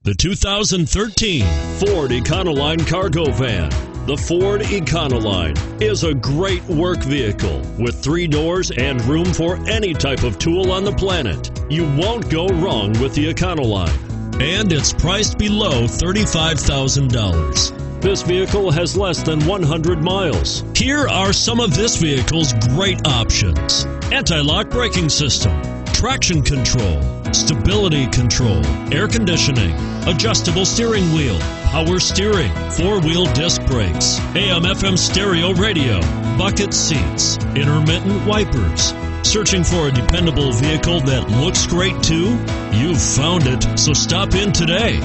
The 2013 Ford Econoline Cargo Van. The Ford Econoline is a great work vehicle with 3 doors and room for any type of tool on the planet. You won't go wrong with the Econoline. And it's priced below $35,000. This vehicle has less than 100 miles. Here are some of this vehicle's great options: anti-lock braking system, traction control, stability control, air conditioning, adjustable steering wheel, power steering, 4-wheel disc brakes, AM/FM stereo radio, bucket seats, intermittent wipers. Searching for a dependable vehicle that looks great too? You've found it, so stop in today.